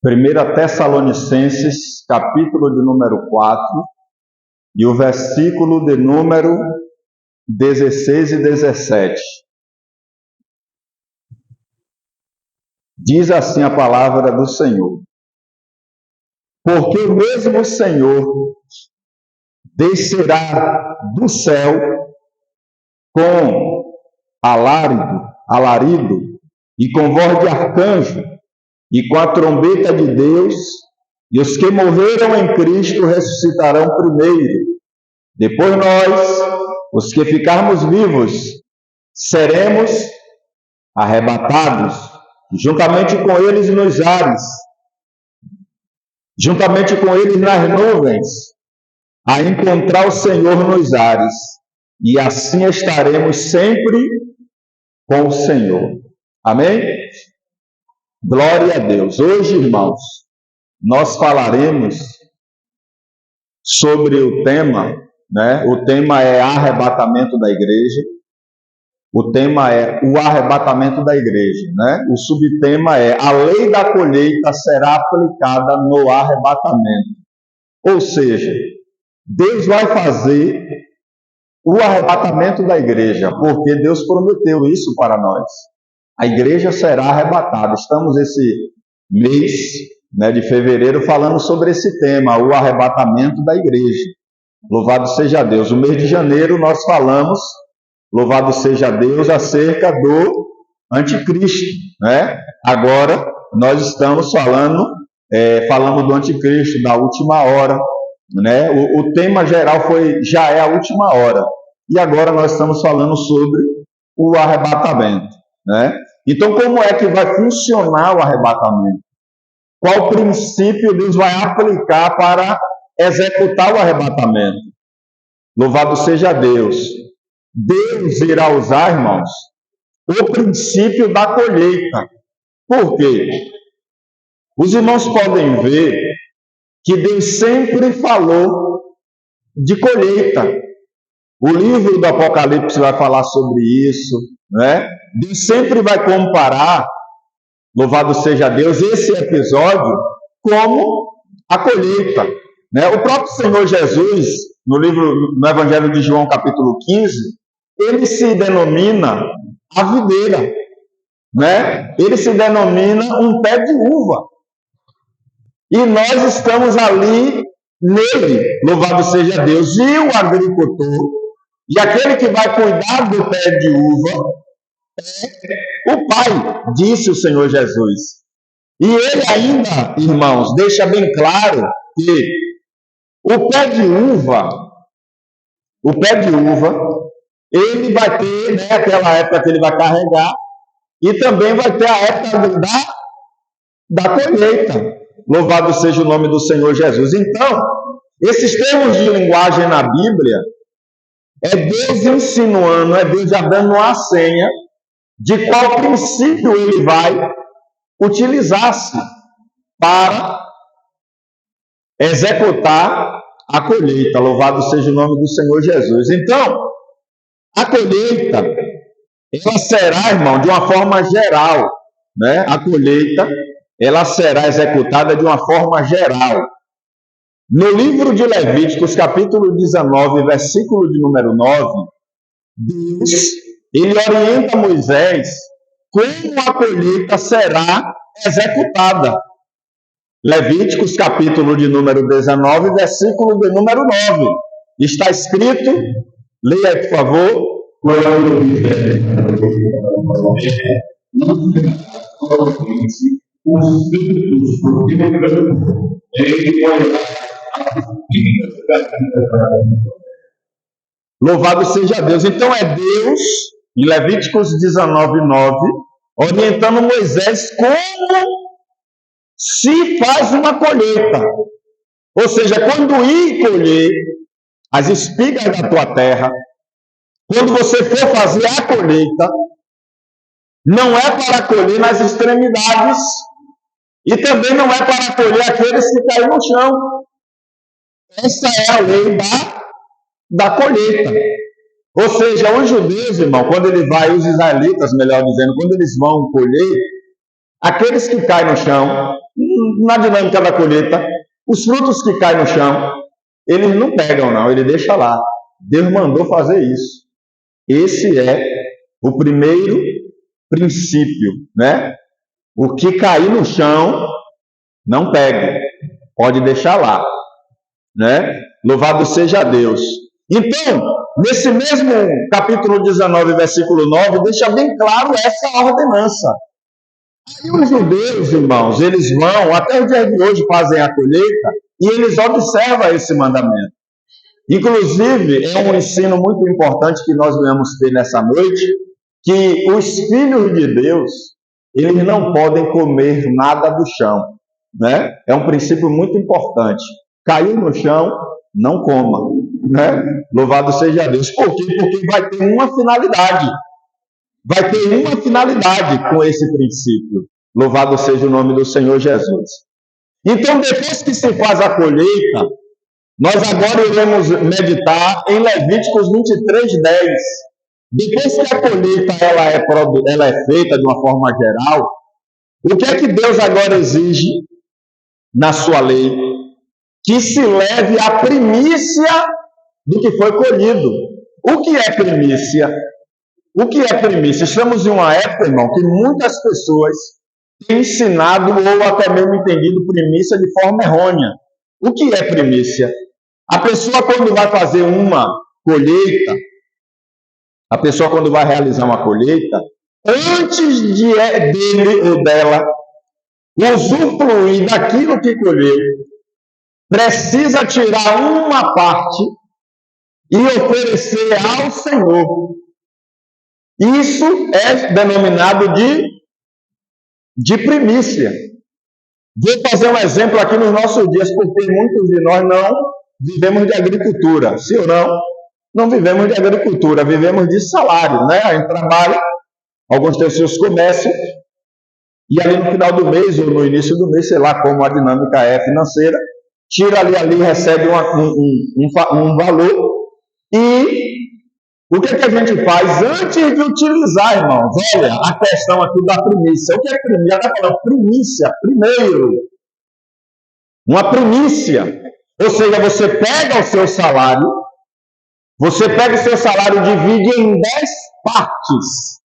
1 Tessalonicenses, capítulo de número 4, e o versículo de número 16 e 17. Diz assim a palavra do Senhor: porque o mesmo Senhor descerá do céu com alarido e com voz de arcanjo e com a trombeta de Deus, e os que morreram em Cristo ressuscitarão primeiro. Depois nós, os que ficarmos vivos, seremos arrebatados, juntamente com eles nos ares, juntamente com eles nas nuvens, a encontrar o Senhor nos ares, e assim estaremos sempre com o Senhor. Amém? Glória a Deus. Hoje, irmãos, nós falaremos sobre o tema, né? O tema é arrebatamento da igreja. O tema é o arrebatamento da igreja, né? O subtema é a lei da colheita será aplicada no arrebatamento. Ou seja, Deus vai fazer o arrebatamento da igreja, porque Deus prometeu isso para nós. A igreja será arrebatada. Estamos esse mês, né, de fevereiro falando sobre esse tema, o arrebatamento da igreja. Louvado seja Deus. O mês de janeiro nós falamos, louvado seja Deus, acerca do anticristo, né? Agora nós estamos falando do anticristo, da última hora, né? O tema geral já é a última hora. E agora nós estamos falando sobre o arrebatamento, né? Então, como é que vai funcionar o arrebatamento? Qual princípio Deus vai aplicar para executar o arrebatamento? Louvado seja Deus. Deus irá usar, irmãos, o princípio da colheita. Por quê? Os irmãos podem ver que Deus sempre falou de colheita. O livro do Apocalipse vai falar sobre isso, né? Deus sempre vai comparar, louvado seja Deus, esse episódio como a colheita, né? O próprio Senhor Jesus, no Evangelho de João, capítulo 15, ele se denomina a videira, né? Ele se denomina um pé de uva. E nós estamos ali nele, louvado seja Deus. E o agricultor, e aquele que vai cuidar do pé de uva, é o Pai, disse o Senhor Jesus. E ele ainda, irmãos, deixa bem claro que o pé de uva, ele vai ter, né, aquela época que ele vai carregar, e também vai ter a época da colheita. Louvado seja o nome do Senhor Jesus. Então, esses termos de linguagem na Bíblia, é Deus insinuando, é Deus já dando uma senha de qual princípio ele vai utilizar-se para executar a colheita. Louvado seja o nome do Senhor Jesus. Então, a colheita, ela será, irmão, de uma forma geral, né? A colheita, ela será executada de uma forma geral. No livro de Levíticos, capítulo 19, versículo de número 9, Deus, ele orienta Moisés como a colheita será executada. Levíticos, capítulo de número 19, versículo de número 9. Está escrito, leia aí, por favor. Louvado seja Deus. Então é Deus, em Levíticos 19, 9, orientando Moisés como se faz uma colheita. Ou seja, quando ir colher as espigas da tua terra, quando você for fazer a colheita, não é para colher nas extremidades e também não é para colher aqueles que caem no chão. Essa é a lei da colheita. Ou seja, os judeus, irmão, os israelitas, melhor dizendo, quando eles vão colher, aqueles que caem no chão, na dinâmica da colheita, os frutos que caem no chão, eles não pegam, não, ele deixa lá. Deus mandou fazer isso. Esse é o primeiro princípio, né? O que cair no chão, não pegue, pode deixar lá, né? Louvado seja Deus. Então, nesse mesmo capítulo 19, versículo 9, deixa bem claro essa ordenança. E os judeus, irmãos, eles vão, até o dia de hoje, fazem a colheita, e eles observam esse mandamento. Inclusive, é um ensino muito importante que nós venhamos ter nessa noite, que os filhos de Deus, eles não podem comer nada do chão, né? É um princípio muito importante. Caiu no chão, não coma, né? Louvado seja Deus. Por quê? Porque vai ter uma finalidade. Vai ter uma finalidade com esse princípio. Louvado seja o nome do Senhor Jesus. Então, depois que se faz a colheita, nós agora iremos meditar em Levíticos 23, 10. Depois que a colheita ela é feita de uma forma geral, o que é que Deus agora exige na sua lei? Que se leve a primícia do que foi colhido. O que é primícia? O que é primícia? Estamos em uma época, irmão, que muitas pessoas têm ensinado ou até mesmo entendido primícia de forma errônea. O que é primícia? A pessoa, quando vai fazer uma colheita, a pessoa, quando vai realizar uma colheita, antes dele ou dela usufruir daquilo que colheu, precisa tirar uma parte e oferecer ao Senhor. Isso é denominado de primícia. Vou fazer um exemplo aqui nos nossos dias, porque muitos de nós não vivemos de agricultura. Sim ou não? Não vivemos de agricultura, vivemos de salário, né? A gente trabalha, alguns têm seus comércios, e ali no final do mês, ou no início do mês, sei lá como a dinâmica é financeira, tira ali recebe um valor, e o que a gente faz antes de utilizar, irmãos? Olha, a questão aqui da primícia. O que é primícia? Ela está falando primícia, primeiro. Uma primícia. Ou seja, você pega o seu salário, divide em 10 partes.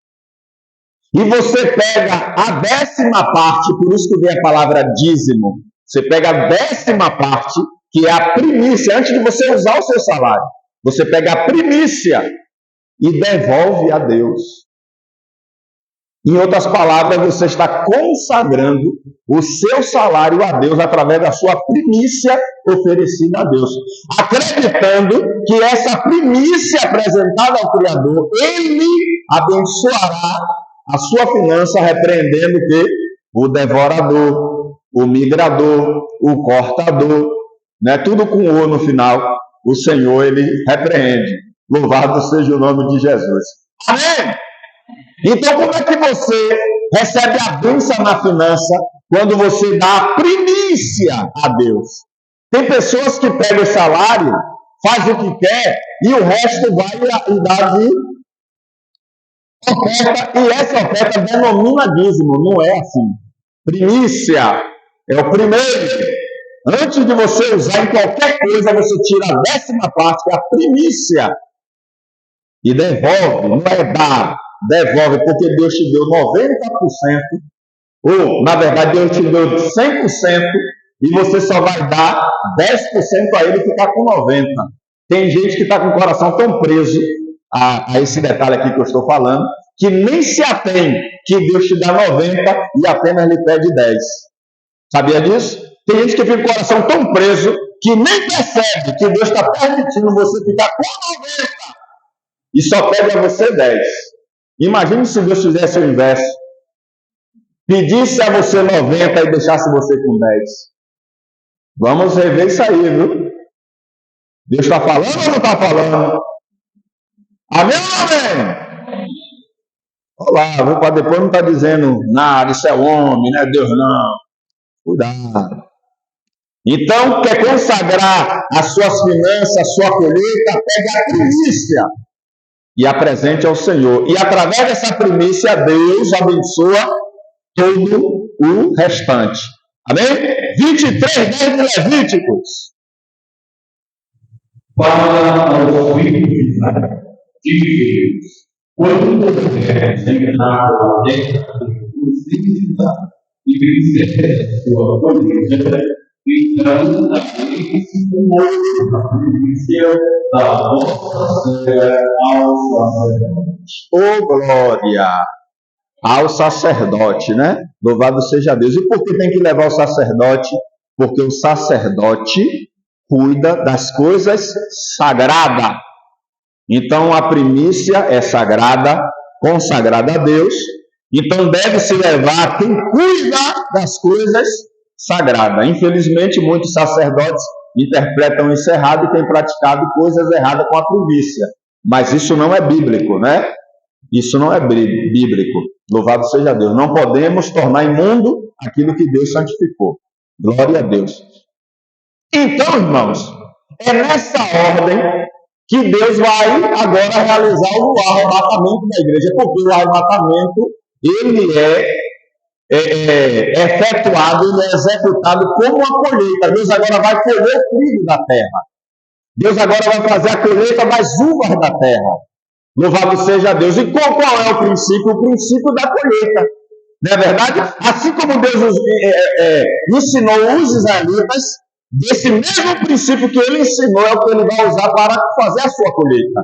E você pega a 10ª parte, por isso que vem a palavra dízimo. Você pega a 10ª parte, que é a primícia, antes de você usar o seu salário. Você pega a primícia e devolve a Deus. Em outras palavras, você está consagrando o seu salário a Deus através da sua primícia oferecida a Deus, acreditando que essa primícia apresentada ao Criador, Ele abençoará a sua finança, repreendendo que o devorador, o migrador, o cortador, né, tudo com o no final, o Senhor, Ele repreende. Louvado seja o nome de Jesus. Amém? Então, como é que você recebe a bênção na finança quando você dá a primícia a Deus? Tem pessoas que pegam o salário, faz o que quer e o resto vai e dá de oferta, e essa oferta denomina dízimo. Não é assim. Primícia é o primeiro. Antes de você usar em qualquer coisa, você tira a 10ª parte, que é a primícia, e devolve. Não é dar, devolve, porque Deus te deu 90%, ou, na verdade, Deus te deu 100%, e você só vai dar 10% a Ele ficar com 90%. Tem gente que está com o coração tão preso a esse detalhe aqui que eu estou falando, que nem se atém que Deus te dá 90% e apenas lhe pede 10%. Sabia disso? Tem gente que fica com o coração tão preso que nem percebe que Deus está permitindo você ficar com 90% e só pede a você 10%. Imagine se Deus fizesse o inverso. Pedisse a você 90% e deixasse você com 10%. Vamos rever isso aí, viu? Deus está falando ou não está falando? Amém ou não amém? Olá, vou para depois não estar dizendo nada, isso é homem, não é Deus não. Cuidado. Então, quer consagrar as suas finanças, a sua colheita, pegue a primícia e apresente ao Senhor. E através dessa primícia, Deus abençoa todo o restante. Amém? 23, 10 de Levíticos. Para os filhos de Israel, diz: quando houver terminado a década e vencer a sua colheita, então daqueles na província da vossa terra ao sacerdote. Ô glória! Ao sacerdote, né? Louvado seja Deus. E por que tem que levar o sacerdote? Porque o sacerdote cuida das coisas sagradas. Então a primícia é sagrada, consagrada a Deus. Então deve-se levar quem cuida das coisas sagradas. Infelizmente, muitos sacerdotes interpretam isso errado e têm praticado coisas erradas com a primícia. Mas isso não é bíblico, né? Isso não é bíblico. Louvado seja Deus. Não podemos tornar imundo aquilo que Deus santificou. Glória a Deus. Então, irmãos, é nessa ordem que Deus vai agora realizar o arrebatamento da igreja, porque o arrebatamento ele é efetuado, ele é executado como uma colheita. Deus agora vai colher o trigo da terra. Deus agora vai fazer a colheita das uvas da terra. Louvado seja Deus. E qual é o princípio? O princípio da colheita. Não é verdade? Assim como Deus ensinou os israelitas, desse mesmo princípio que ele ensinou é o que ele vai usar para fazer a sua colheita.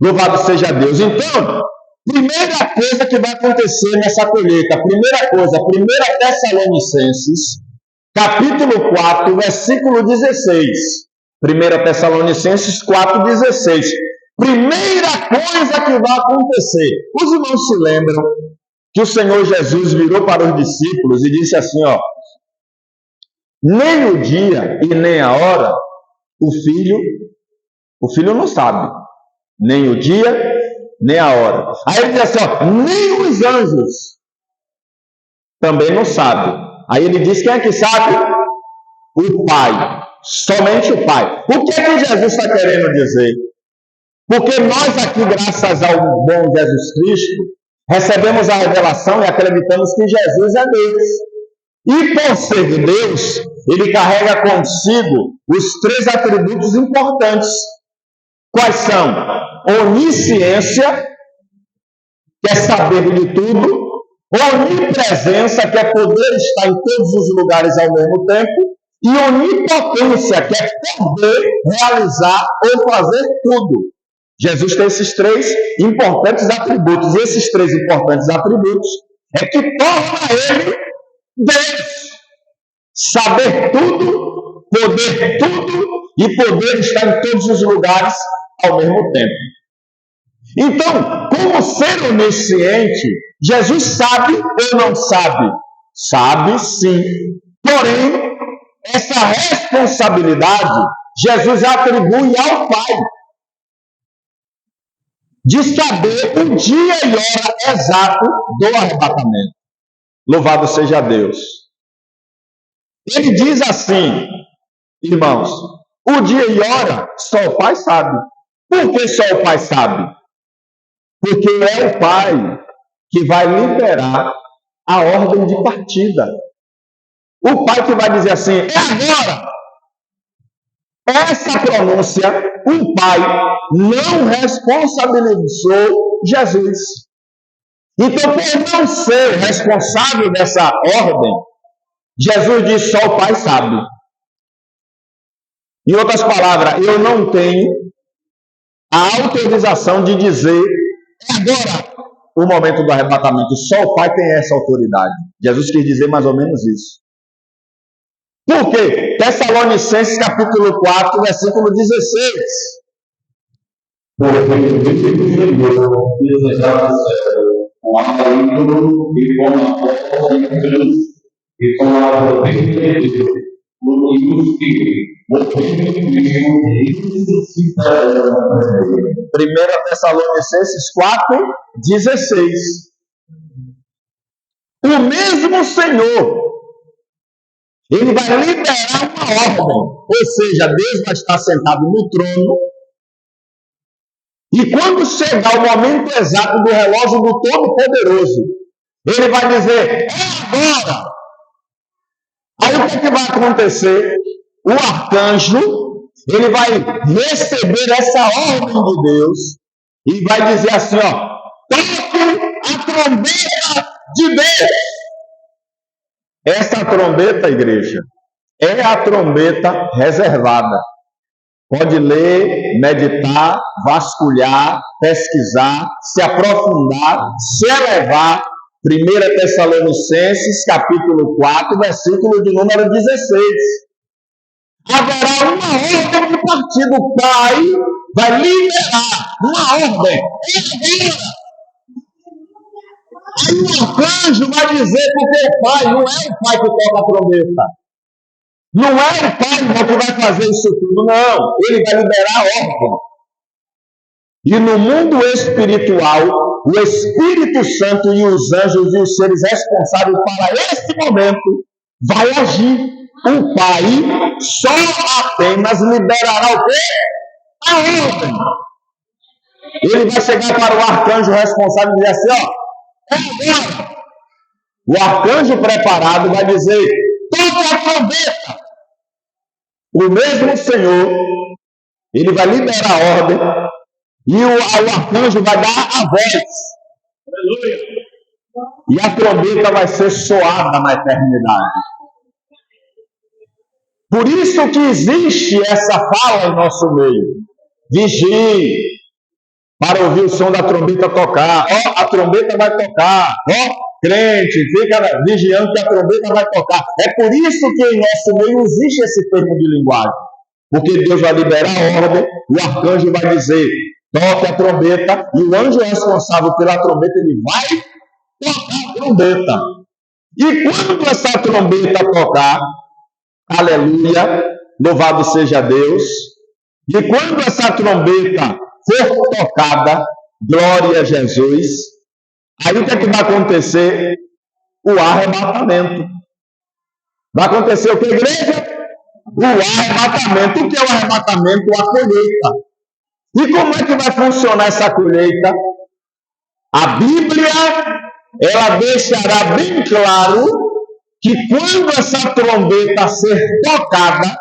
Louvado seja Deus. Então, primeira coisa que vai acontecer nessa colheita, primeira coisa, 1 Tessalonicenses, capítulo 4, versículo 16. 1 Tessalonicenses 4, 16. Primeira coisa que vai acontecer. Os irmãos se lembram que o Senhor Jesus virou para os discípulos e disse assim, ó, nem o dia e nem a hora o filho não sabe, nem o dia nem a hora. Aí ele diz assim, ó, nem os anjos também não sabem. Aí ele diz, quem é que sabe? O Pai, somente o Pai. O que é que Jesus está querendo dizer? Porque nós aqui, graças ao bom Jesus Cristo, recebemos a revelação e acreditamos que Jesus é Deus. E por ser Deus, ele carrega consigo os 3 atributos importantes. Quais são? Onisciência, que é saber de tudo. Onipresença, que é poder estar em todos os lugares ao mesmo tempo. E onipotência, que é poder realizar ou fazer tudo. Jesus tem esses 3 importantes atributos. E esses 3 importantes atributos é que torna ele Deus. Saber tudo, poder tudo e poder estar em todos os lugares ao mesmo tempo. Então, como ser onisciente, Jesus sabe ou não sabe? Sabe sim. Porém, essa responsabilidade Jesus atribui ao Pai de saber o dia e hora exato do arrebatamento. Louvado seja Deus. Ele diz assim, irmãos, o dia e hora só o Pai sabe. Por que só o Pai sabe? Porque é o Pai que vai liberar a ordem de partida. O Pai que vai dizer assim, é agora. Essa pronúncia, o Pai não responsabilizou Jesus. Então, por não ser responsável dessa ordem, Jesus diz, só o Pai sabe. Em outras palavras, eu não tenho a autorização de dizer, é agora o momento do arrebatamento. Só o Pai tem essa autoridade. Jesus quis dizer mais ou menos isso. Por quê? Tessalonicenses capítulo 4, versículo 16. Porque o Filho do Senhor desejava com a ídolo e com a força de Deus e com a potência de Deus, porque os que morreram em Cristo ressuscitarão. 1 Tessalonicenses 4, 16. O mesmo Senhor, ele vai liberar uma ordem, ou seja, Deus vai estar sentado no trono, e quando chegar o momento exato do relógio do Todo-Poderoso, ele vai dizer, é agora. Aí o que é que vai acontecer? O arcanjo, ele vai receber essa ordem de Deus e vai dizer assim, ó, toque a trombeta de Deus. Essa trombeta, igreja, é a trombeta reservada. Pode ler, meditar, vasculhar, pesquisar, se aprofundar, se elevar. 1 Tessalonicenses, capítulo 4, versículo de número 16. Haverá uma ordem de partido. O Pai vai liberar uma ordem. Aí o arcanjo vai dizer porque o Pai não é o Pai que toca a trombeta. Não é o Pai que vai fazer isso tudo, não. Ele vai liberar a ordem. E no mundo espiritual, o Espírito Santo e os anjos e os seres responsáveis para este momento vai agir. O Pai só apenas liberará o quê? A ordem. Ele vai chegar para o arcanjo responsável e dizer assim, ó, é agora. O arcanjo preparado vai dizer, toque a trombeta. O mesmo Senhor, ele vai liberar a ordem e o arcanjo vai dar a voz. Aleluia. E a trombeta vai ser soada na eternidade. Por isso que existe essa fala em nosso meio. Vigie para ouvir o som da trombeta tocar. Ó, a trombeta vai tocar. Ó, crente, fica vigiando que a trombeta vai tocar. É por isso que em nosso meio existe esse termo de linguagem. Porque Deus vai liberar a ordem, o arcanjo vai dizer, toque a trombeta, e o anjo responsável pela trombeta, ele vai tocar a trombeta. E quando essa trombeta tocar, aleluia, louvado seja Deus, e quando essa trombeta for tocada, glória a Jesus, aí o que é que vai acontecer? O arrebatamento. Vai acontecer o que, igreja? O arrebatamento. O que é o arrebatamento? A colheita. E como é que vai funcionar essa colheita? A Bíblia, ela deixará bem claro que quando essa trombeta ser tocada,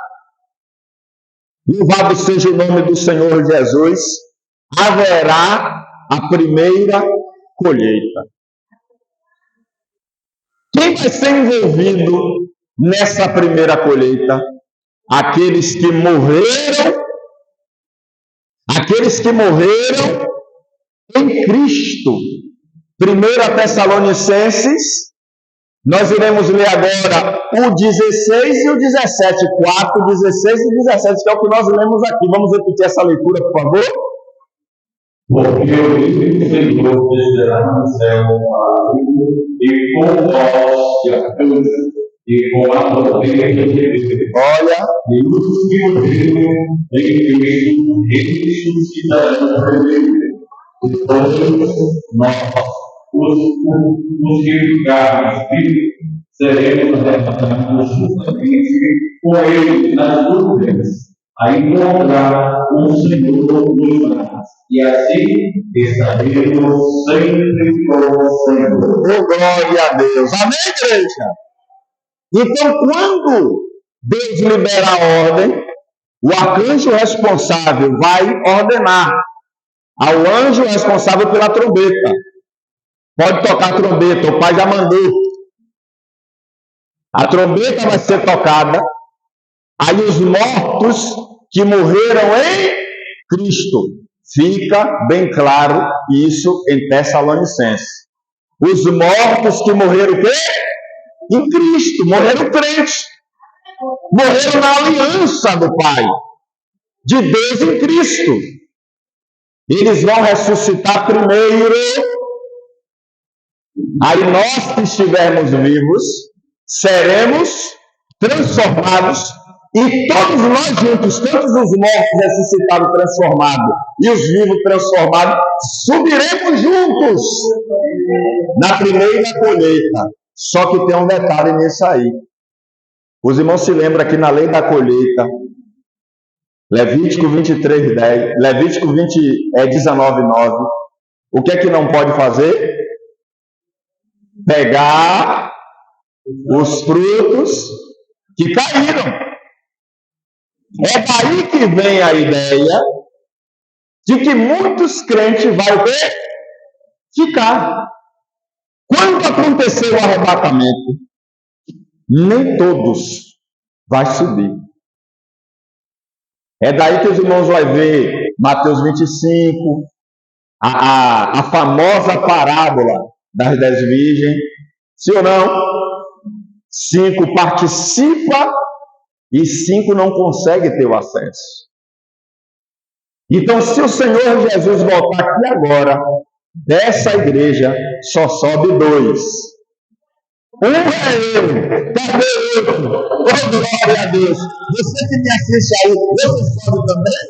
louvado seja o nome do Senhor Jesus, haverá a primeira colheita. Quem vai ser envolvido nessa primeira colheita? Aqueles que morreram em Cristo. 1 Tessalonicenses, nós iremos ler agora o 16 e o 17, 4, 16 e 17, que é o que nós lemos aqui. Vamos repetir essa leitura, por favor? Porque o livro Senhor descerá no céu e com voz de arcanjo e com a trombeta de Deus. Olha. E os que morreram em Cristo ressuscitarão primeiro. Depois nós, os que ficarmos vivos, seremos arrebatados juntamente com ele nas nuvens, a encontrar o Senhor nos braços. E assim estaremos sempre com o Senhor. Oh, glória a Deus. Amém, igreja? Então, quando Deus libera a ordem, o arcanjo responsável vai ordenar ao anjo responsável pela trombeta. Pode tocar a trombeta, o pai já mandou. A trombeta vai ser tocada, aí os mortos que morreram em Cristo. Fica bem claro isso em Tessalonicenses. Os mortos que morreram o quê? Em Cristo, morreram crentes. Morreram na aliança do Pai, de Deus em Cristo. Eles vão ressuscitar primeiro. Aí nós que estivermos vivos, seremos transformados. E todos nós juntos, tanto os mortos ressuscitados transformados e os vivos transformados, subiremos juntos na primeira colheita. Só que tem um detalhe nisso aí. Os irmãos se lembram que na lei da colheita, Levítico 23:10, Levítico 19:9, o que é que não pode fazer? Pegar os frutos que caíram. É daí que vem a ideia de que muitos crentes vão o quê? Ficar. Quando acontecer o arrebatamento, nem todos vai subir. É daí que os irmãos vão ver Mateus 25, a famosa parábola das 10 virgens. Sim ou não? 5 participa e 5 não consegue ter o acesso. Então, se o Senhor Jesus voltar aqui agora, dessa igreja só sobe 2. Um é eu. Cadê outro? Oh, glória a Deus. Você que me assiste aí, você sobe também?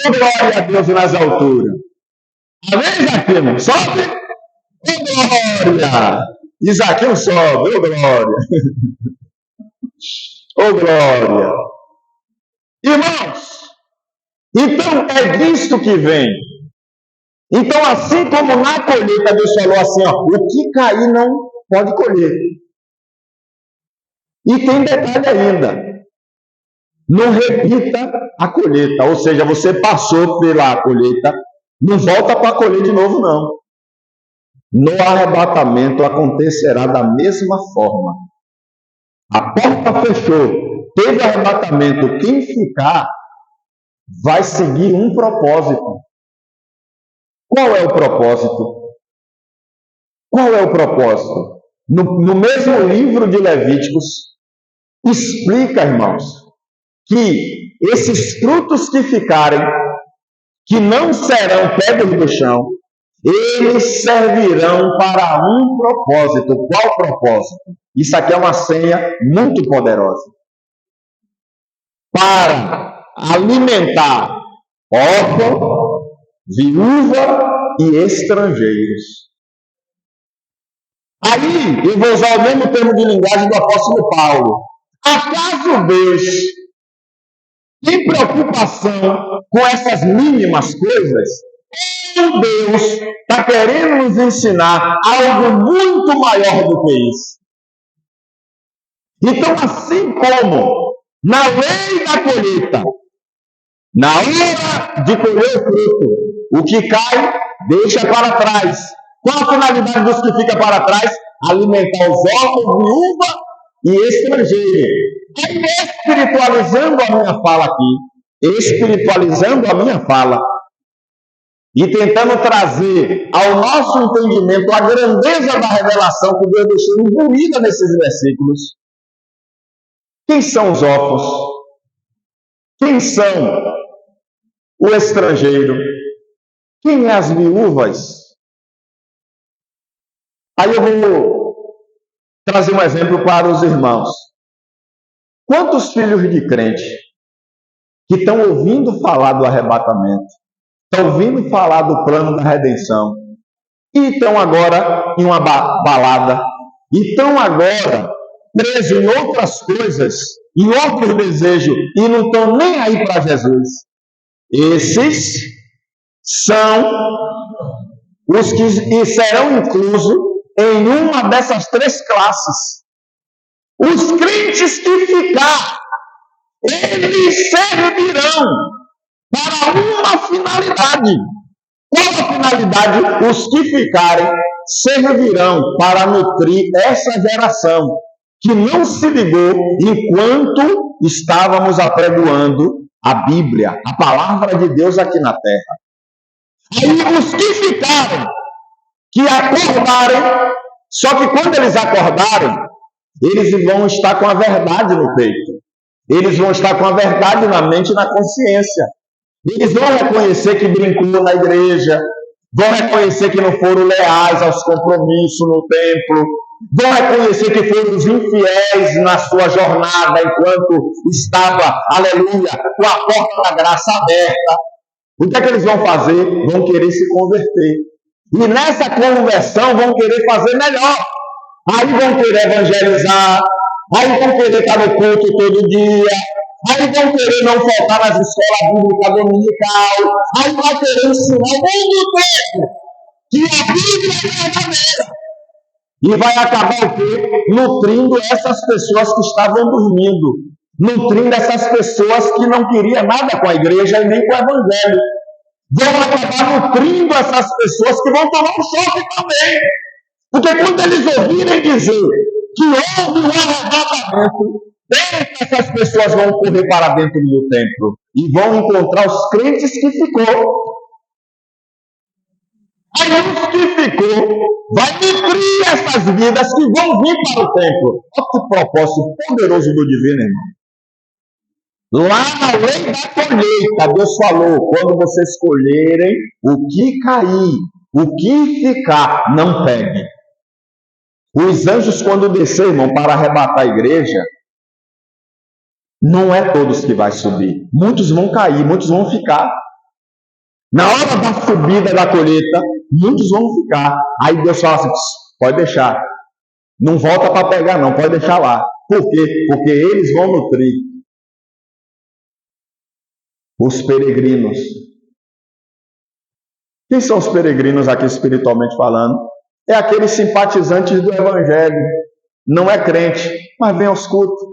Oh, glória a Deus nas alturas. Amém, Isaquinho? Sobe? Oh, glória. Isaquinho sobe. Oh, glória. Oh, glória. Irmãos, então é disto que vem. Então, assim como na colheita Deus falou assim, ó, o que cair não pode colher. E tem detalhe ainda. Não repita a colheita. Ou seja, você passou pela colheita, não volta para colher de novo, não. No arrebatamento acontecerá da mesma forma. A porta fechou, teve arrebatamento. Quem ficar vai seguir um propósito. Qual é o propósito? Qual é o propósito? No mesmo livro de Levíticos, explica, irmãos, que esses frutos que ficarem, que não serão pegos do chão, eles servirão para um propósito. Qual propósito? Isso aqui é uma senha muito poderosa. Para alimentar órfão, viúva e estrangeiros. Aí, eu vou usar o mesmo termo de linguagem do apóstolo Paulo. Acaso Deus tem preocupação com essas mínimas coisas? Ou Deus está querendo nos ensinar algo muito maior do que isso? Então, assim como na lei da colheita, na hora de colher o fruto, o que cai, deixa para trás. Qual a finalidade dos que fica para trás? Alimentar os órfãos, viúva e estrangeiro. Aí, espiritualizando a minha fala aqui, espiritualizando a minha fala, e tentando trazer ao nosso entendimento a grandeza da revelação que Deus deixou imbuída nesses versículos. Quem são os órfãos? Quem são o estrangeiro? Quem é as viúvas? Aí eu vou trazer um exemplo para os irmãos. Quantos filhos de crente que estão ouvindo falar do arrebatamento, estão ouvindo falar do plano da redenção, e estão agora em uma balada, e estão agora presos em outras coisas, em outros desejos, e não estão nem aí para Jesus? Esses são os que serão inclusos em uma dessas 3 classes. Os crentes que ficar, eles servirão para uma finalidade. Qual a finalidade? Os que ficarem servirão para nutrir essa geração que não se ligou enquanto estávamos apregoando a Bíblia, a palavra de Deus aqui na terra. Aí os que ficaram, que acordarem, só que quando eles acordarem, eles vão estar com a verdade no peito. Eles vão estar com a verdade na mente e na consciência. Eles vão reconhecer que brincou na igreja, vão reconhecer que não foram leais aos compromissos no templo, vão reconhecer que foram os infiéis na sua jornada enquanto estava, aleluia, com a porta da graça aberta. O que é que eles vão fazer? Vão querer se converter. E nessa conversão vão querer fazer melhor. Aí vão querer evangelizar, aí vão querer estar no culto todo dia, aí vão querer não faltar nas escolas bíblicas dominical, aí vai querer ensinar o mundo todo que a Bíblia é verdadeira. E vai acabar o quê? Nutrindo essas pessoas que estavam dormindo. Nutrindo essas pessoas que não queriam nada com a igreja e nem com o evangelho. Vão acabar nutrindo essas pessoas que vão tomar um choque também. Porque quando eles ouvirem dizer que houve um arrebatamento, essas pessoas vão correr para dentro do templo e vão encontrar os crentes que ficou. Aí os que ficou vai nutrir essas vidas que vão vir para o templo. Olha que propósito poderoso do divino, irmão. Lá na lei da colheita, Deus falou, quando vocês colherem, o que cair, o que ficar, não pegue. Os anjos, quando descer, irmão, para arrebatar a igreja, não é todos que vai subir. Muitos vão cair, muitos vão ficar. Na hora da subida da colheita, muitos vão ficar. Aí Deus fala assim, pode deixar. Não volta para pegar não, pode deixar lá. Por quê? Porque eles vão nutrir os peregrinos. Quem são os peregrinos aqui espiritualmente falando? É aqueles simpatizantes do evangelho. Não é crente, mas vem aos cultos.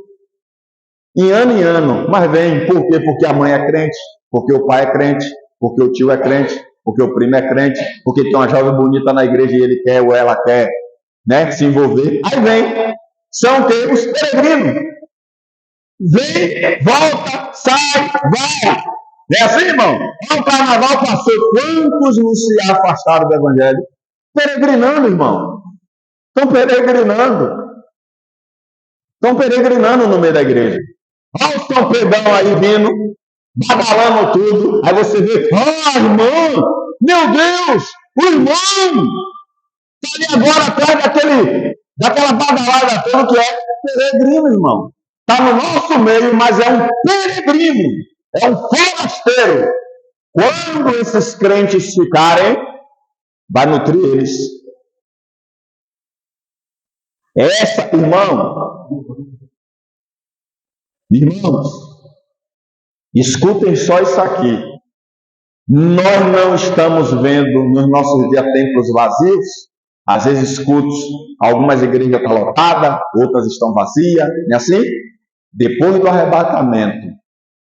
Em ano, mas vem. Por quê? Porque a mãe é crente, porque o pai é crente, porque o tio é crente, porque o primo é crente, porque tem uma jovem bonita na igreja e ele quer ou ela quer, né, se envolver. Aí vem. São os peregrinos. Vem, volta, sai, vai. Não é assim, irmão? O carnaval passou. Quantos não se afastaram do evangelho? Peregrinando, irmão. Estão peregrinando. Estão peregrinando no meio da igreja. Olha o São Pedrão aí vindo, badalando tudo. Aí você vê, irmão, meu Deus, o irmão está ali agora atrás daquela badalada toda que é peregrino, irmão. Está no nosso meio, mas é um peregrino, é um forasteiro. Quando esses crentes ficarem, vai nutrir eles. Irmãos, escutem só isso aqui. Nós não estamos vendo nos nossos dias templos vazios. Às vezes cultos, algumas igrejas estão lotadas, outras estão vazias, não é assim? Depois do arrebatamento,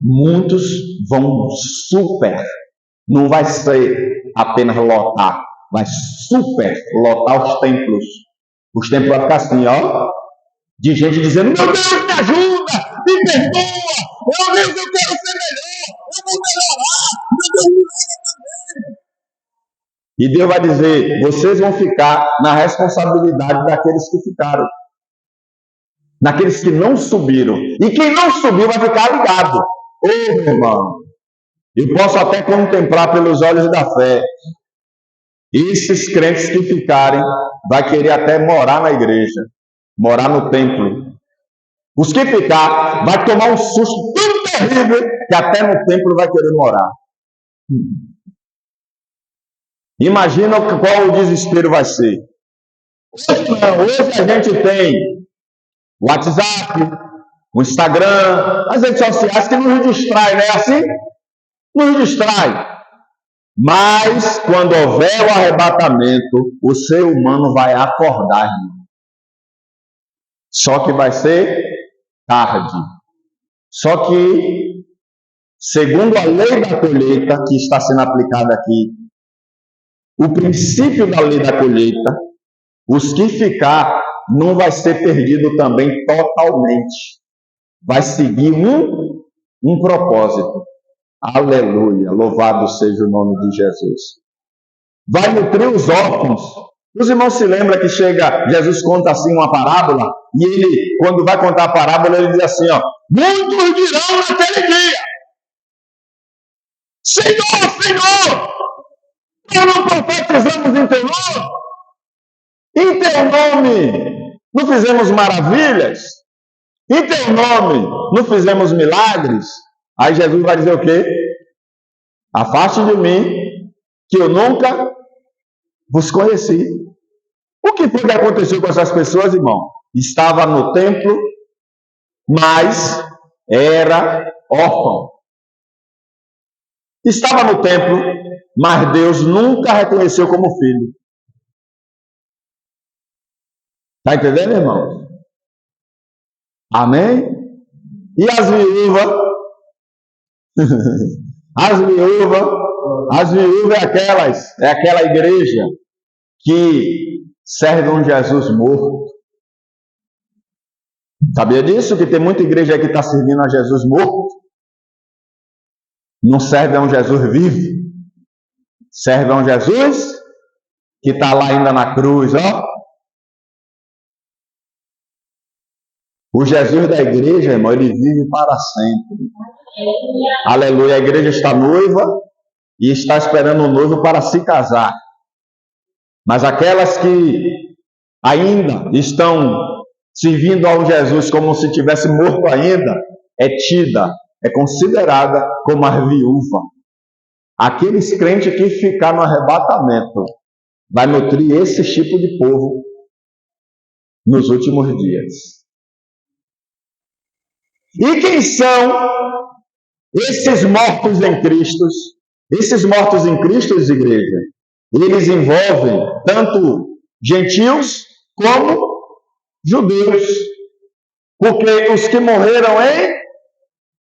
muitos vão super. Não vai ser apenas lotar, vai super lotar os templos. Os templos vão ficar assim, ó, de gente dizendo, meu Deus, me ajuda, me perdoa, meu Deus, eu quero ser melhor, eu vou melhorar, meu Deus, me leva também. E Deus vai dizer, vocês vão ficar na responsabilidade daqueles que ficaram. Naqueles que não subiram. E quem não subiu vai ficar ligado. Ô, meu irmão, eu posso até contemplar pelos olhos da fé. Esses crentes que ficarem, vai querer até morar na igreja, morar no templo. Os que ficar, vai tomar um susto tão terrível que até no templo vai querer morar. Imagina qual o desespero vai ser. Hoje a gente tem o WhatsApp, o Instagram, as redes sociais que nos distrai, não é assim? Nos distrai. Mas, quando houver o arrebatamento, o ser humano vai acordar, irmão. Só que vai ser tarde. Só que, segundo a lei da colheita, que está sendo aplicada aqui, o princípio da lei da colheita, os que ficar, não vai ser perdido também totalmente. Vai seguir um propósito. Aleluia, louvado seja o nome de Jesus. Vai nutrir os órfãos. Os irmãos se lembram que Jesus conta assim uma parábola, e ele, quando vai contar a parábola, ele diz assim, ó, muitos dirão naquele dia, Senhor, Senhor, nós não profetizamos em teu nome? Em teu nome não fizemos maravilhas? Em teu nome não fizemos milagres? Aí Jesus vai dizer o quê? Afaste de mim, que eu nunca vos conheci. O que foi que aconteceu com essas pessoas, irmão? Estava no templo, mas era órfão. Estava no templo, mas Deus nunca reconheceu como filho. Está entendendo, irmão? Amém? E as viúvas? As viúvas é aquela igreja que serve um Jesus morto. Sabia disso? Que tem muita igreja aí que está servindo a Jesus morto? Não serve a um Jesus vivo. Serve a um Jesus que está lá ainda na cruz, ó. O Jesus da igreja, irmão, ele vive para sempre. Aleluia. A igreja está noiva e está esperando o noivo para se casar. Mas aquelas que ainda estão servindo ao Jesus como se tivesse morto ainda, é considerada como a viúva. Aqueles crentes que ficar no arrebatamento vai nutrir esse tipo de povo nos últimos dias. E quem são esses mortos em Cristo? Esses mortos em Cristo, igreja, eles envolvem tanto gentios como judeus. Porque os que morreram em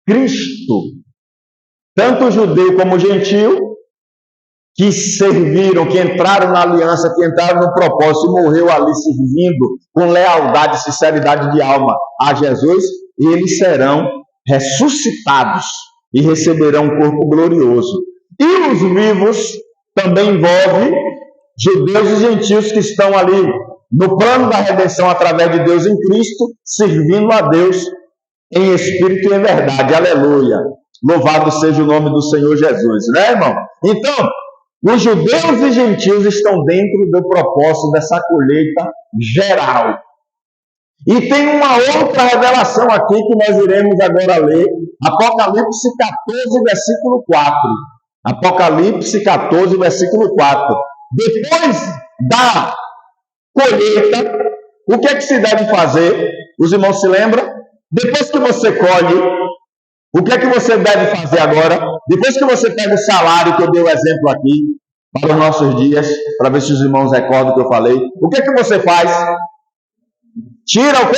Cristo, tanto judeu como gentio, que serviram, que entraram na aliança, que entraram no propósito e morreu ali servindo com lealdade e sinceridade de alma a Jesus, eles serão ressuscitados e receberão um corpo glorioso. E os vivos também envolve judeus e gentios que estão ali no plano da redenção através de Deus em Cristo, servindo a Deus em espírito e em verdade. Aleluia! Louvado seja o nome do Senhor Jesus, né, irmão? Então, os judeus e gentios estão dentro do propósito dessa colheita geral. E tem uma outra revelação aqui que nós iremos agora ler, Apocalipse 14, versículo 4. Apocalipse 14, versículo 4. Depois da colheita, o que é que se deve fazer? Os irmãos se lembram? Depois que você colhe, o que é que você deve fazer agora? Depois que você pega o salário, que eu dei o exemplo aqui, para os nossos dias, para ver se os irmãos recordam o que eu falei, o que é que você faz? Tira o quê?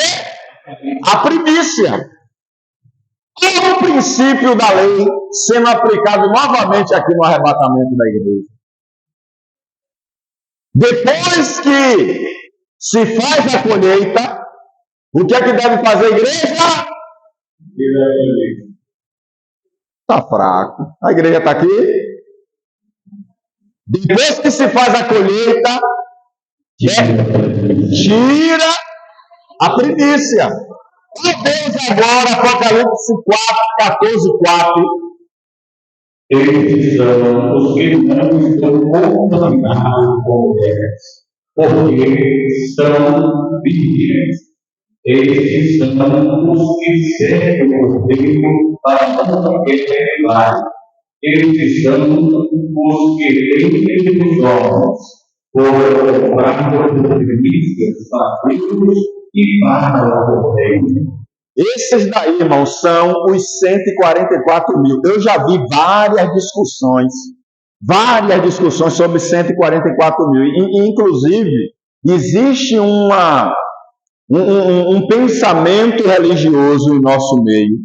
A primícia. É o princípio da lei sendo aplicado novamente aqui no arrebatamento da igreja. Depois que se faz a colheita, o que é que deve fazer a igreja? Está fraco. A igreja está aqui. Depois que se faz a colheita, tira a primícia. E Deus agora, Apocalipse 4, 14, 4. Estes são os que não estão contaminados com mulheres, porque são virgens. Estes são os que servem o Cordeiro para não eternidade. Estes são os que têm os homens, foram comprados por primícias para Deus e para o Cordeiro. Esses daí, irmãos, são os 144 mil. Eu já vi várias discussões sobre 144 mil. E, inclusive, existe um pensamento religioso em nosso meio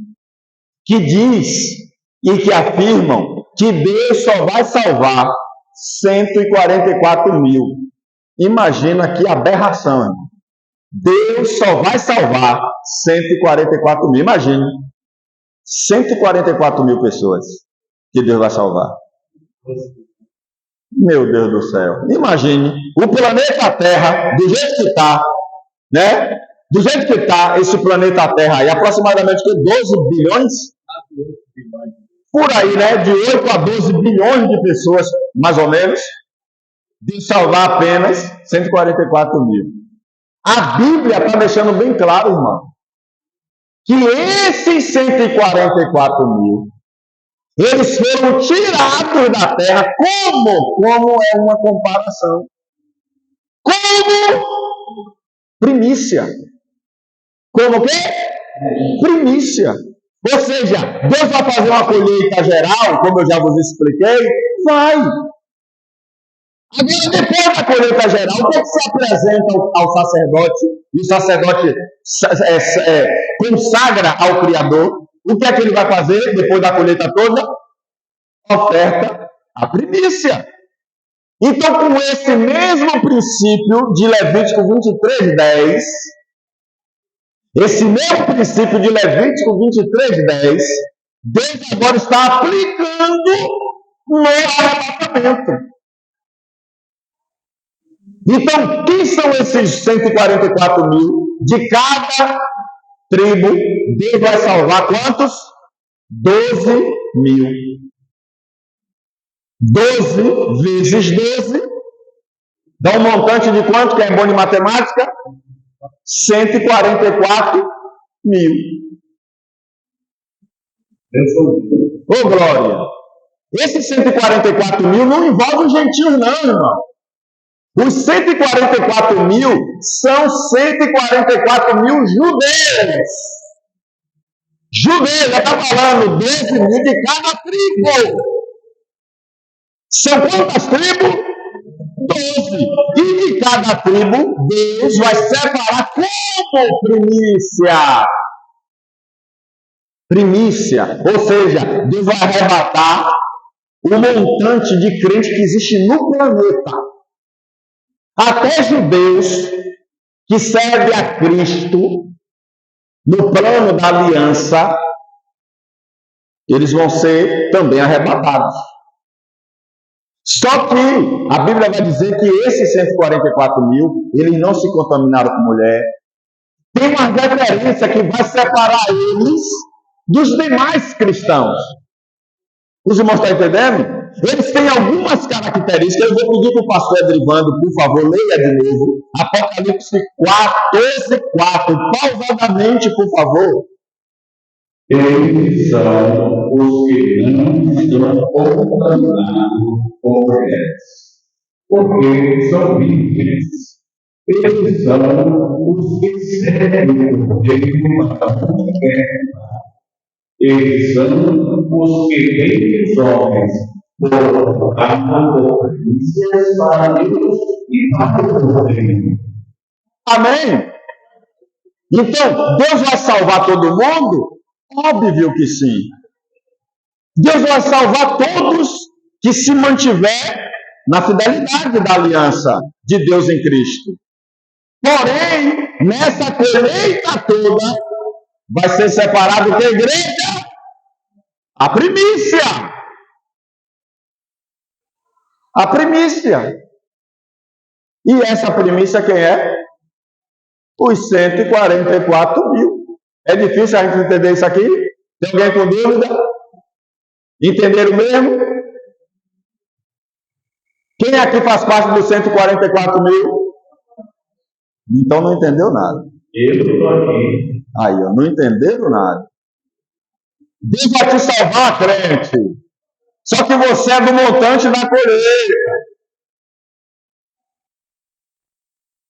que diz e que afirmam que Deus só vai salvar 144 mil. Imagina que aberração, irmão. Deus só vai salvar 144 mil. Imagine, 144 mil pessoas que Deus vai salvar. Meu Deus do céu. Imagine o planeta Terra, do jeito que está, né? Do jeito que está esse planeta Terra aí, aproximadamente 12 bilhões? Por aí, né? De 8 a 12 bilhões de pessoas, mais ou menos, de salvar apenas 144 mil. A Bíblia está deixando bem claro, irmão, que esses 144 mil, eles foram tirados da terra. Como é uma comparação? Como primícia. Como quê? Primícia. Ou seja, Deus vai fazer uma colheita geral, como eu já vos expliquei? Vai. Agora, depois da colheita geral, o que é que se apresenta ao sacerdote? E o sacerdote consagra ao Criador. O que é que ele vai fazer depois da colheita toda? Oferta a primícia. Então, com esse mesmo princípio de Levítico 23:10, esse mesmo princípio de Levítico 23:10, Deus agora está aplicando no arrebatamento. Então, quem são esses 144 mil? De cada tribo, Deus vai salvar quantos? 12 mil. 12 vezes 12 dá um montante de quanto? Quem é bom de matemática? 144 mil. Ô, glória! Esses 144 mil não envolvem os gentios, não, irmão. Os 144 mil são 144 mil judeus. Judeus, já está falando 12 mil de cada tribo. São quantas tribos? 12. E de cada tribo, Deus vai separar como primícia. Primícia. Ou seja, Deus vai arrebatar o montante de crente que existe no planeta. Até judeus que servem a Cristo no plano da aliança, eles vão ser também arrebatados. Só que a Bíblia vai dizer que esses 144 mil, eles não se contaminaram com mulher. Tem uma referência que vai separar eles dos demais cristãos. Os irmãos estão entendendo? Eles têm algumas características. Eu vou pedir para o pastor Edrivando, por favor, leia de novo. Apocalipse 14:4. Pausadamente, por favor. Eles são os que não estão contaminados com mulheres, porque são virgens. Eles são os que servem o reino para a guerra. Eles são os que veem os homens por primícias para Deus e para o reino. Amém? Então, Deus vai salvar todo mundo? Óbvio que sim. Deus vai salvar todos que se mantiver na fidelidade da aliança de Deus em Cristo. Porém, nessa colheita toda, vai ser separado da igreja a primícia. A primícia. E essa primícia quem é? Os 144 mil. É difícil a gente entender isso aqui? Tem alguém com dúvida? Entenderam mesmo? Quem aqui faz parte dos 144 mil? Então não entendeu nada. Eu estou aqui. Aí, ó, não entenderam nada. Deus vai te salvar, crente. Só que você é do montante da colheita.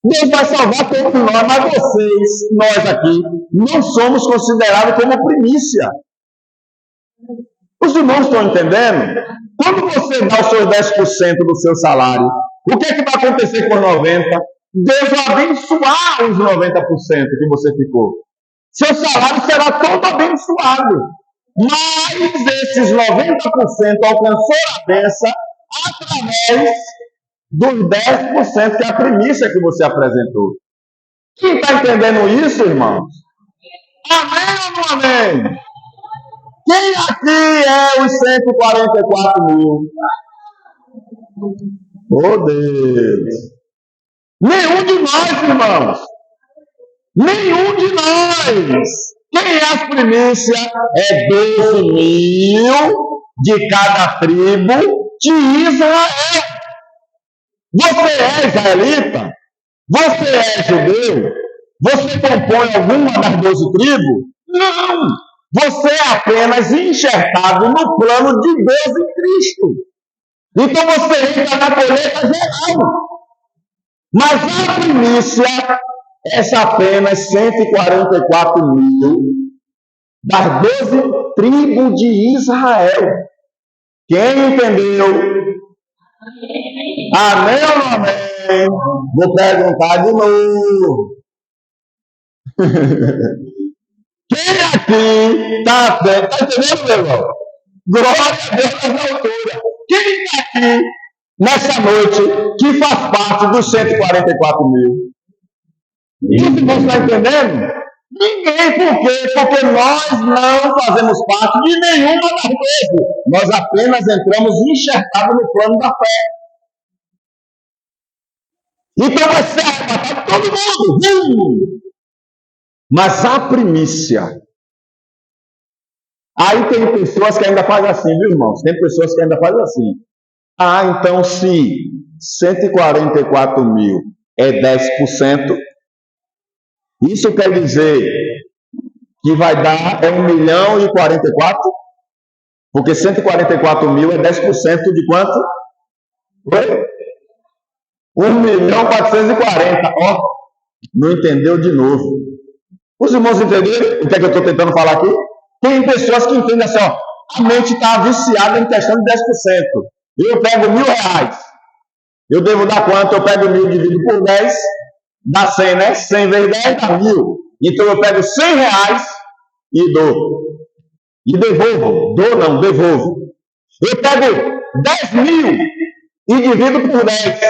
Deus vai salvar todos nós, mas vocês, nós aqui, não somos considerados como primícia. Os irmãos estão entendendo? Quando você dá os seus 10% do seu salário, o que é que vai acontecer com os 90%? Deus vai abençoar os 90% que você ficou. Seu salário será todo abençoado. Mas esses 90% alcançou a bênção através dos 10% que é a primícia que você apresentou. Quem está entendendo isso, irmãos? Amém ou não amém? Quem aqui é os 144 mil? Oh, Deus! Nenhum de nós, irmãos! Nenhum de nós! Quem é as primícias? É 12 mil de cada tribo de Israel. Você é israelita? Você é judeu? Você compõe alguma das 12 tribos? Não! Você é apenas enxertado no plano de Deus em Cristo. Então você entra na colheita geral. Mas a primícia é apenas 144 mil das 12 tribos de Israel. Quem entendeu? Amém ou não amém? Vou perguntar de novo. Quem aqui está vendo? Está entendendo, meu irmão? Glória a Deus na altura. Quem está aqui nessa noite que faz parte dos 144 mil? Isso você está entendendo? Ninguém, por quê? Porque nós não fazemos parte de nenhuma das coisas. Nós apenas entramos enxertados no plano da fé. Então vai ser arrebatado todo mundo. Mas a primícia. Aí tem pessoas que ainda fazem assim, viu, irmãos? Tem pessoas que ainda fazem assim. Então se 144 mil é 10%, isso quer dizer que vai dar 1.044.000, porque 144 mil é 10% de quanto? Oi? 1.440.000. Ó, não entendeu de novo. Os irmãos entenderam o que é que eu estou tentando falar aqui? Tem pessoas que entendem assim, ó, a mente está viciada em questão de 10%. Eu pego R$1.000. Eu devo dar quanto? Eu pego 1.000 dividido por 10, dá 100, né? 100 vezes 10 dá 1.000. Então eu pego R$100 e dou. E devolvo. Dou não, devolvo. Eu pego 10.000 e divido por 10.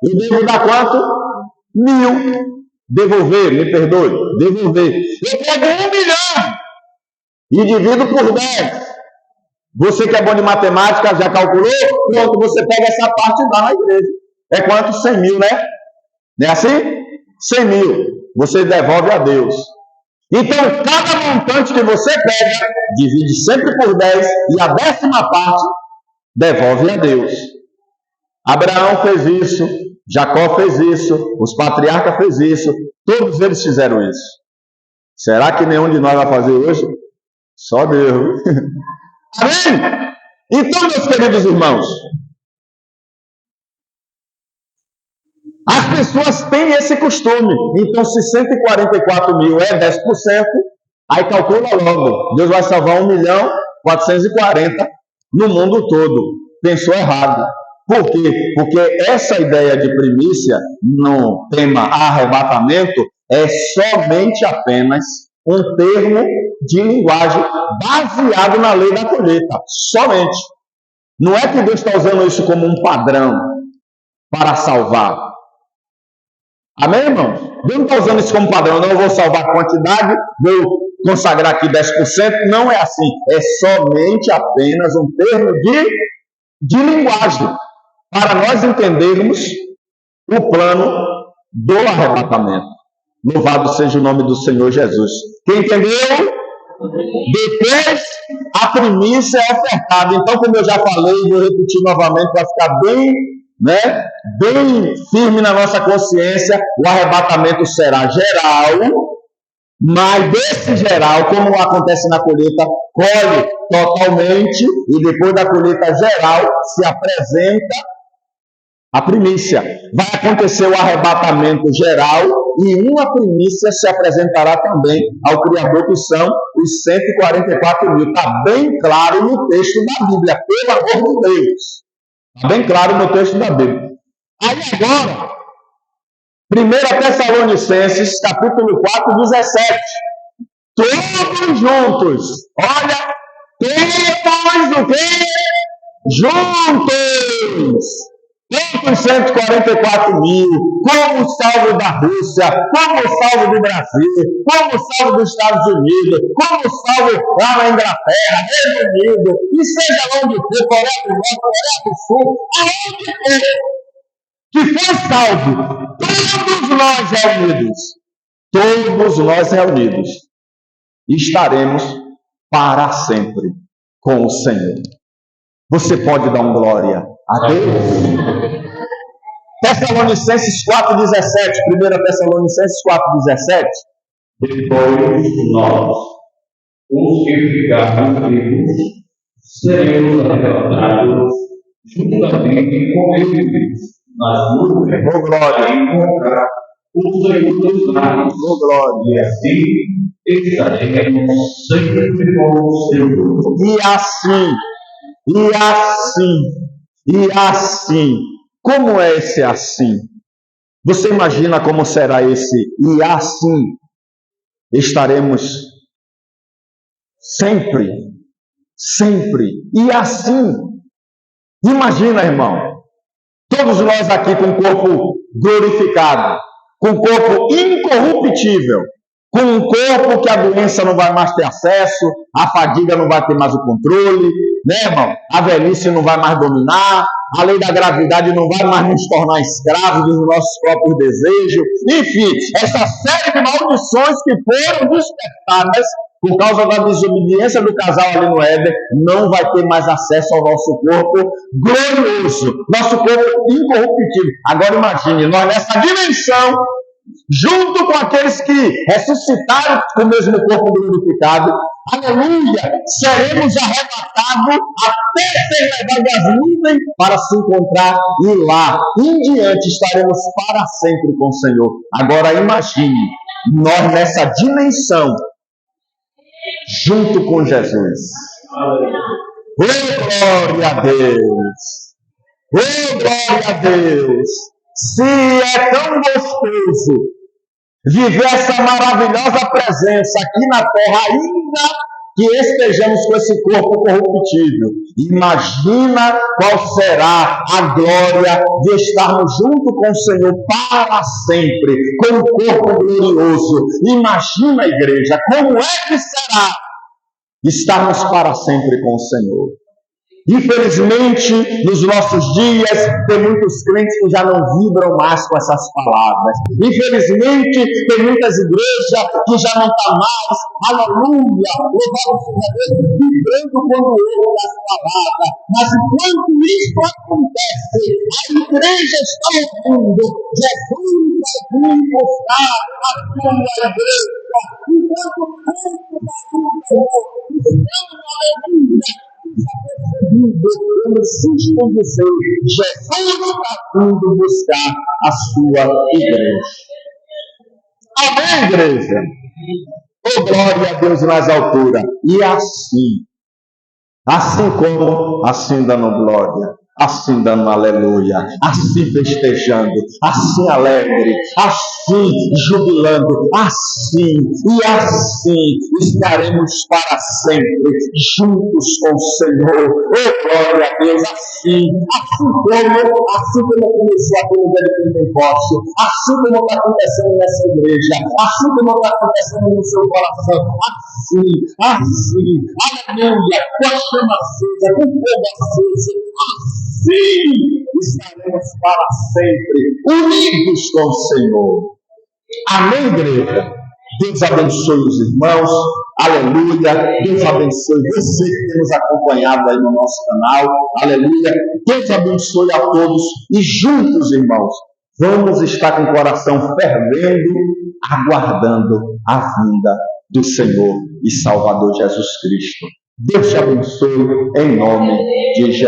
Eu devo dar quanto? 1.000. Devolver, me perdoe. Devolver. Eu pego 1.000.000 e divido por 10. Você que é bom de matemática, já calculou? Pronto, você pega essa parte e dá na igreja. É quanto? 100.000, né? Não é assim? 100.000. Você devolve a Deus. Então, cada montante que você pega, divide sempre por 10 e a 10ª parte devolve a Deus. Abraão fez isso, Jacó fez isso, os patriarcas fez isso, todos eles fizeram isso. Será que nenhum de nós vai fazer hoje? Só Deus. Amém? Então, meus queridos irmãos, as pessoas têm esse costume. Então, se 144 mil é 10%, aí calcula logo. Deus vai salvar 1.440.000 no mundo todo. Pensou errado. Por quê? Porque essa ideia de primícia no tema arrebatamento é somente apenas um termo de linguagem baseado na lei da colheita. Somente. Não é que Deus está usando isso como um padrão para salvar. Amém, irmãos? Deus não está usando isso como padrão. Não, eu vou salvar a quantidade, vou consagrar aqui 10%. Não é assim. É somente apenas um termo de linguagem para nós entendermos o plano do arrebatamento. Louvado seja o nome do Senhor Jesus. Quem entendeu? Depois a primícia é ofertada. Então, como eu já falei, vou repetir novamente para ficar bem firme na nossa consciência, o arrebatamento será geral, mas desse geral, como acontece na colheita, colhe totalmente e depois da colheita geral se apresenta a primícia. Vai acontecer o arrebatamento geral e uma primícia se apresentará também ao Criador, que são os 144 mil. Está bem claro no texto da Bíblia, pelo amor de Deus. Está bem claro no texto da Bíblia. Aí agora, 1 Tessalonicenses, capítulo 4, 17. Todos juntos. Olha, todos o quê? Juntos. Tanto os 144 mil, como o salvo da Rússia, como o salvo do Brasil, como o salvo dos Estados Unidos, como o salvo lá na Inglaterra, Reino Unido, e seja onde for, Coreia do Norte, Coreia do Sul, aonde for, que foi salvo, todos nós reunidos, estaremos para sempre com o Senhor. Você pode dar uma glória a Deus? Tessalonicenses 4,17. 1 Tessalonicenses 4,17. Depois nós, os que ficarmos vivos, seremos arrebatados juntamente com eles nas nuvens, Oh, glória. para encontrar o Senhor dos mares. Oh, glória. E assim estaremos sempre com o Senhor. E assim, E assim, como é esse assim? Você imagina como será esse e assim? Estaremos sempre, sempre. E assim, imagina, irmão, todos nós aqui com o corpo glorificado, com o corpo incorruptível, com um corpo que a doença não vai mais ter acesso, a fadiga não vai ter mais o controle, né, irmão? A velhice não vai mais dominar, a lei da gravidade não vai mais nos tornar escravos dos nossos próprios desejos. Enfim, essa série de maldições que foram despertadas por causa da desobediência do casal ali no Éden, não vai ter mais acesso ao nosso corpo glorioso, nosso corpo incorruptível. Agora imagine, nós nessa dimensão, junto com aqueles que ressuscitaram com o mesmo corpo glorificado, aleluia, seremos arrebatados até ser levados às nuvens para se encontrar, e lá em diante estaremos para sempre com o Senhor. Agora imagine, nós nessa dimensão, junto com Jesus. Oh, glória a Deus! Oh, glória a Deus! Se é tão gostoso viver essa maravilhosa presença aqui na terra, ainda que estejamos com esse corpo corruptível, imagina qual será a glória de estarmos junto com o Senhor para sempre, com o corpo glorioso. Imagina, igreja, como é que será estarmos para sempre com o Senhor. Infelizmente, nos nossos dias, tem muitos crentes que já não vibram mais com essas palavras. Infelizmente, tem muitas igrejas que já não estão mais, aleluia, vibrando quando ouvem as palavras. Mas enquanto isso acontece, a igreja está ouvindo. Jesus vai vir buscar a sua igreja. Enquanto o corpo da Senhor estão, aleluia, eu insisto em dizer, Jesus está vindo buscar a sua igreja. Amém, igreja? Oh, glória a Deus nas alturas. E assim como, assim dando glória, assim dando aleluia, assim festejando, assim alegre, assim jubilando, assim e assim estaremos para sempre juntos com o Senhor. Oh, glória a Deus, assim como começou a comunidade de Pentecostes, assim como está acontecendo nessa igreja, assim como está acontecendo no seu coração, assim, aleluia, com a chama acesa, com o fogo aceso, assim estaremos para sempre unidos com o Senhor. Amém, igreja? Deus abençoe os irmãos, aleluia. Deus abençoe você que tem nos acompanhado aí no nosso canal, aleluia. Deus abençoe a todos e juntos, irmãos, vamos estar com o coração fervendo, aguardando a vinda do Senhor e Salvador Jesus Cristo. Deus te abençoe em nome de Jesus.